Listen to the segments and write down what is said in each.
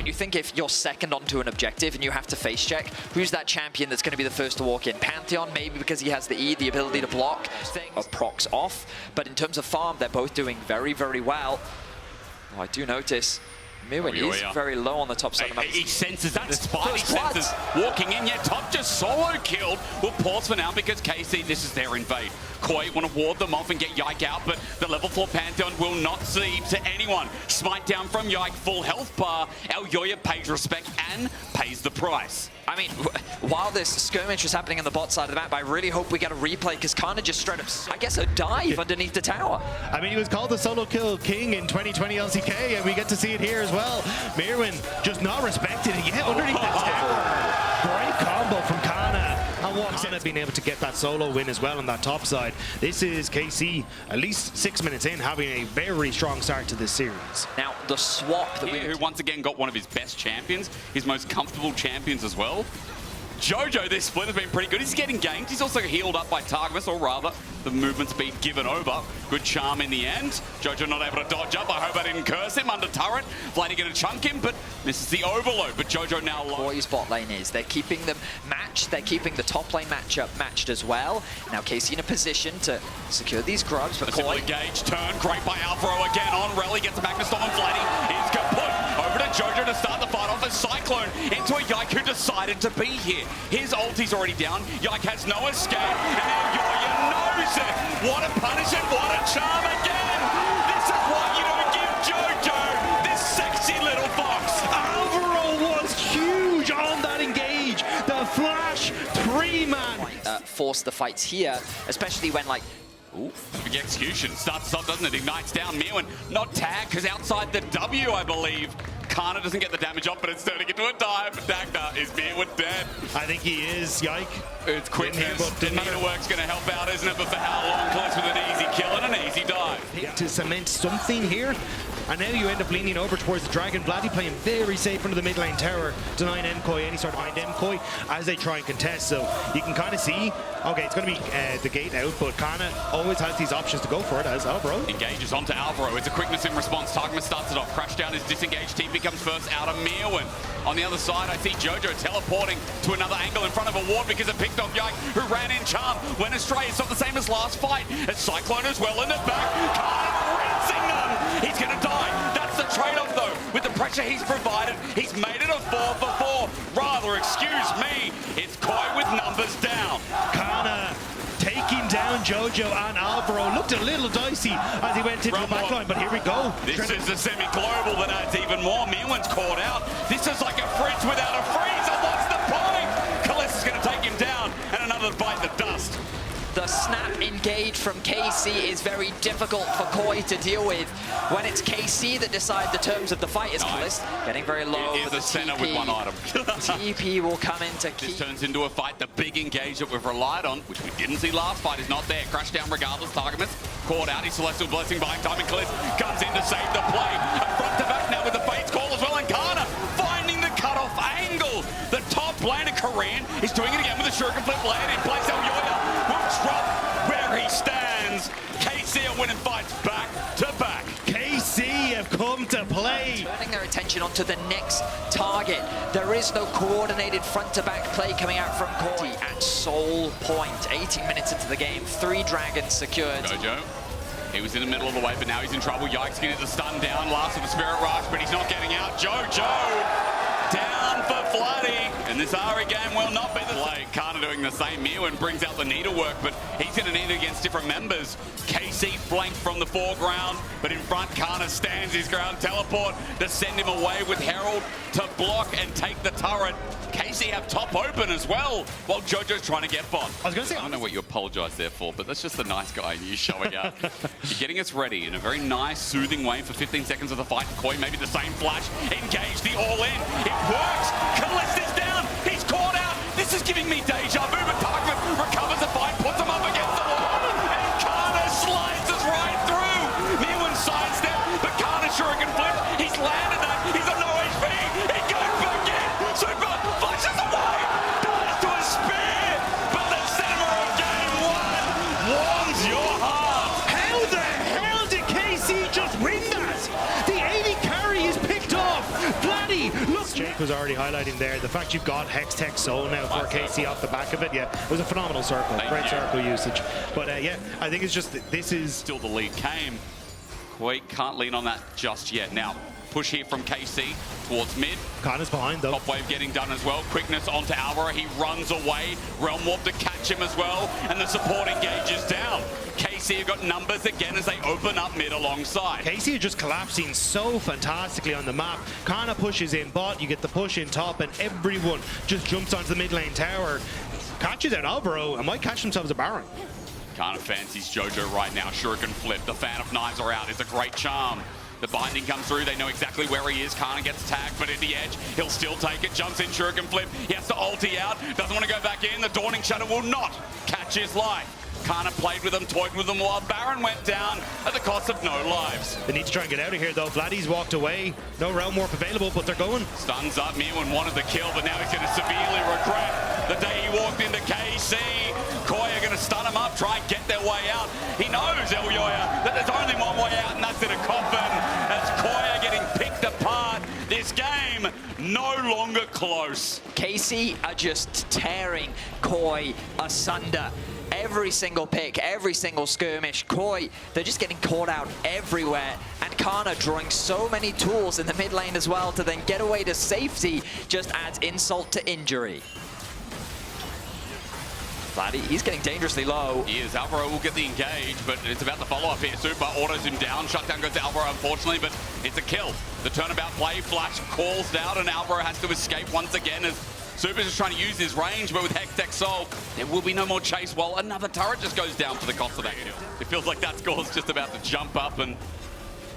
when you think if you're second onto an objective and you have to face check, who's that champion that's going to be the first to walk in? Pantheon, maybe because he has the E, the ability to block things, or procs off. But in terms of farm, they're both doing very, very well. Oh, I do notice Myrwn is very low on the top side of the map. He senses that, despite he senses walking in, yet top just solo killed. We'll pause for now because KC, this is their invade. KOI want to ward them off and get Yike out, but the level 4 Pantheon will not cede to anyone. Smite down from Yike, full health bar. Elyoya pays respect and pays the price. I mean, while this skirmish is happening on the bot side of the map, I really hope we get a replay because Canna just straight up, I guess, a dive underneath the tower. I mean, he was called the solo kill king in 2020 LCK, and we get to see it here as well. Myrwn just not respected it yet underneath the tower. Great combo from Canna. And Senna being able to get that solo win as well on that top side. This is KC, at least 6 minutes in, having a very strong start to this series. Now, the swap that who once again got one of his best champions, his most comfortable champions as well. Jojo, this split has been pretty good. He's getting ganked. He's also healed up by Targamas, or rather, the movement's been given over. Good charm in the end. Jojo not able to dodge up. I hope I didn't curse him under turret. Vladi going to chunk him, but misses the overload. But Jojo now low. KOI's bot lane is. They're keeping them matched. They're keeping the top lane matchup matched as well. Now KC in a position to secure these grubs, but KOI engage turn. Great by Alvaro again on Rell. He gets the Magna Storm and Vladi. He's kaput. Over to Jojo to start the fight off as Cyclone into a Yike who decided to be here. His ulti's already down. Yike has no escape. And Elyoya knows it. What a punishment, what a charm again. This is why you don't give Jojo this sexy little fox. Alvaro was huge on that engage. The flash, 3-man. Force the fights here, especially when like, ooh, big execution. Starts up, doesn't it? Ignites down. Myrwn not tagged because outside the W, I believe. Canna doesn't get the damage off, but it's turning into a dive. Dagda is Myrwn dead. I think he is, Yike. It's quickness. The meter work's going to help out, isn't it? But for how long? Close with an easy kill and an easy dive. To cement something here. And now you end up leaning over towards the Dragon. Vladi playing very safe under the mid lane tower, denying MKOI any sort of behind MKOI as they try and contest. So you can kind of see, okay, it's going to be the gate out, but Canna always has these options to go for it as Alvaro. Engages onto Alvaro. It's a quickness in response. Targamas starts it off. Crash down is disengaged. TP comes first out of Myrwn. On the other side, I see Jojo teleporting to another angle in front of a ward because it picked off Yike, who ran in charm, went astray. It's not the same as last fight. It's Cyclone as well in the back. Canna rinsing them. He's going to die. That's the trade-off, though. With the pressure he's provided, he's made it a 4 for 4. Rather, excuse me, it's KOI with numbers down. Canna taking down Jojo and Alvaro. Looked a little dicey as he went into the backline, but here we go. This is a semi-global that adds even more. Myrwn's caught out. This is like a fridge without a freezer. What's the point? Kalista's going to take him down, and another bite the dust. The snap engage from KC is very difficult for KOI to deal with. When it's KC that decide the terms of the fight, is Caliste getting very low. It is a Senna with one item. TP will come into key. This turns into a fight. The big engage that we've relied on, which we didn't see last fight, is not there. Crash down regardless. Targamas caught out. His Celestial Blessing behind time, and Caliste comes in to save the play. Front to back now with the Fates call as well, and Canna finding the cutoff angle. The top laner, Korean, is doing it again with a Shuriken Flip land in place. Elyoya will drop where he stands. KC are winning fights back to back. KC have come to play. Turning their attention onto the next target. There is no coordinated front-to-back play coming out from KOI at Soul Point. 18 minutes into the game, 3 dragons secured. Jojo. He was in the middle of the way, but now he's in trouble. Yike's getting the stun down. Last of the Spirit Rush, but he's not getting out. Jojo down for Vladi. And this Ahri game will not be the play. Canna doing the same. Myrwn brings out the needlework, but he's going to need it against different members. KC flanked from the foreground, but in front, Canna stands his ground. Teleport to send him away with Herald to block and take the turret. KC have top open as well, while Jojo's trying to get bot. I was going to say, I don't know what you apologize there for, but that's just the nice guy you showing up. You're getting us ready in a very nice, soothing way for 15 seconds of the fight. KOI maybe the same flash. Engage the all-in. It works. Kalista's down. He's caught out. This is giving me deja vu, but Targamas recovers the fight, puts him up against the wall, and Canna slides us right through. Myrwn sidestep, but Canna Shuriken flip. He's landed that. He's on no HP. He goes back in. Supa flashes away. Dies to a spear. But the center of game 1 warms your heart. how the hell did KC just win that? The AD carry is picked off. Vladi Yike was already highlighting there, the fact you've got Hex Tech Soul now for KC off the back of it, yeah, it was a phenomenal circle. Great circle usage. But yeah, I think it's just that this is... Still the lead came. KOI can't lean on that just yet. Now, push here from KC towards mid. Canna's behind though. Top wave getting done as well. Quickness onto Alvaro. He runs away. Realm Warp to catch him as well. And the support engages down. KC have got numbers again as they open up mid alongside. KC are just collapsing so fantastically on the map. Canna pushes in bot, you get the push in top, and everyone just jumps onto the mid lane tower. Catches out Alvaro and might catch themselves a Baron. Canna fancies Jojo right now. Shuriken flip. The fan of knives are out. It's a great charm. The binding comes through. They know exactly where he is. Canna gets tagged, but at the edge, he'll still take it. Jumps in, Shuriken flip. He has to ulti out. Doesn't want to go back in. The Dawning Shadow will not catch his life. Canna played with them, toyed with them while Baron went down at the cost of no lives. They need to try and get out of here though. Vladi's walked away. No Realm Warp available, but they're going. Stuns up. Myrwn wanted the kill, but now he's going to severely regret the day he walked into KC. KOI are going to stun him up, try and get their way out. He knows, Elyoya, that there's only one way out, and that's in a coffin. As KOI are getting picked apart. This game no longer close. KC are just tearing KOI asunder. Every single pick, every single skirmish, KOI, they're just getting caught out everywhere. And Canna drawing so many tools in the mid lane as well to then get away to safety just adds insult to injury. Vladi, he's getting dangerously low. He is. Alvaro will get the engage, but it's about the follow-up here. Supa autos him down. Shutdown goes to Alvaro, unfortunately, but it's a kill. The turnabout play, Flash calls down, and Alvaro has to escape once again as Supa's just trying to use his range, but with Hex Tech Soul, there will be no more chase while another turret just goes down for the cost of that kill. It feels like that score's just about to jump up, and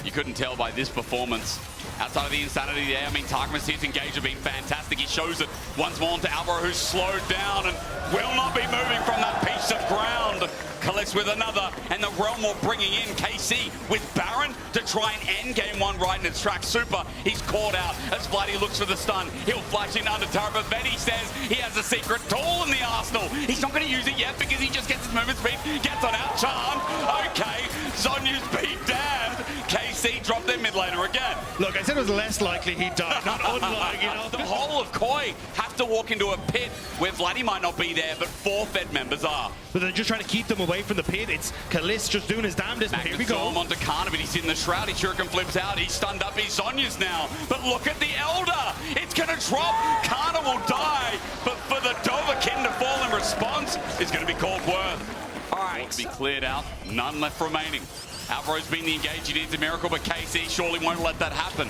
you couldn't tell by this performance. Outside of the insanity there, I mean, Targamas, his engage have been fantastic. He shows it once more to Alvaro, who's slowed down and will not be moving from that piece of ground. Kaliste with another, and the Realm Warp bringing in KC with Baron to try and end game one right in its track. Supa, he's caught out as Vladi looks for the stun. He'll flash in under turret, but Vedius says he has a secret tool in the arsenal. He's not going to use it yet because he just gets his movement speed, gets on out, charmed. Okay, Zhonya's beat damned. KC dropped their mid laner again. Look, I said it was less likely he'd die, not unlike, you know. The whole of KOI have to walk into a pit where Vladi might not be there, but 4 Fed members are. But they're just trying to keep them away from the pit. It's Caliste just doing his damnedest, but here we go. Onto Canna, but he's in the shroud. He Shuriken flips out. He's stunned up. He's Zhonya's now. But look at the Elder. It's going to drop. Canna will die, but for the Jojopyun to fall in response is going to be called worth. All right. To be cleared out. None left remaining. Alvaro's been the engage. He needs a miracle, but KC surely won't let that happen.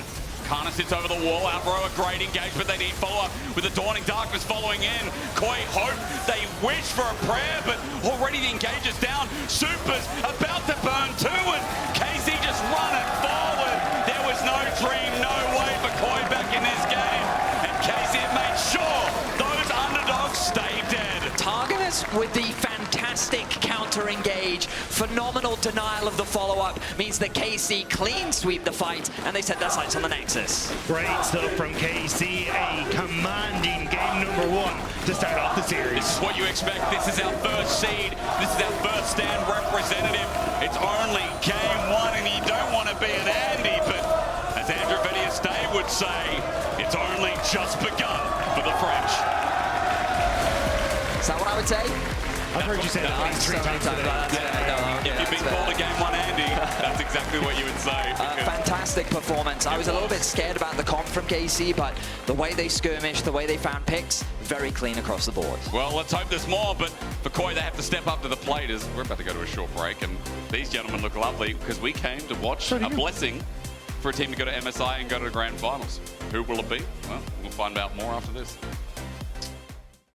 Canna sits over the wall. Alvaro a great engage, but they need follow-up with the Dawning Darkness following in. KOI hope, they wish for a prayer, but already the engage is down. Supa's about to burn too, and KC just running forward. There was no dream, no way for KOI back in this game, and KC have made sure those underdogs stay dead. Targamas with the fantastic counter engage, phenomenal denial of the follow-up means that KC clean sweep the fight, and they set their sights on the Nexus. Great stuff from KC, a commanding game number 1 to start off the series. This is what you expect. This is our first seed. This is our first stand representative. It's only game 1, and you don't want to be an Andy, but as Andrew Vedius would say, it's only just begun for the French. Is that what I would say? I've heard you say that at least 3 times today. If you've been called a game 1 Andy, that's exactly what you would say. Fantastic performance. I was a little bit scared about the comp from KC, but the way they skirmished, the way they found picks, very clean across the board. Well, let's hope there's more, but for KOI, they have to step up to the plate as we're about to go to a short break, and these gentlemen look lovely because we came to watch a blessing for a team to go to MSI and go to the grand finals. Who will it be? Well, we'll find out more after this.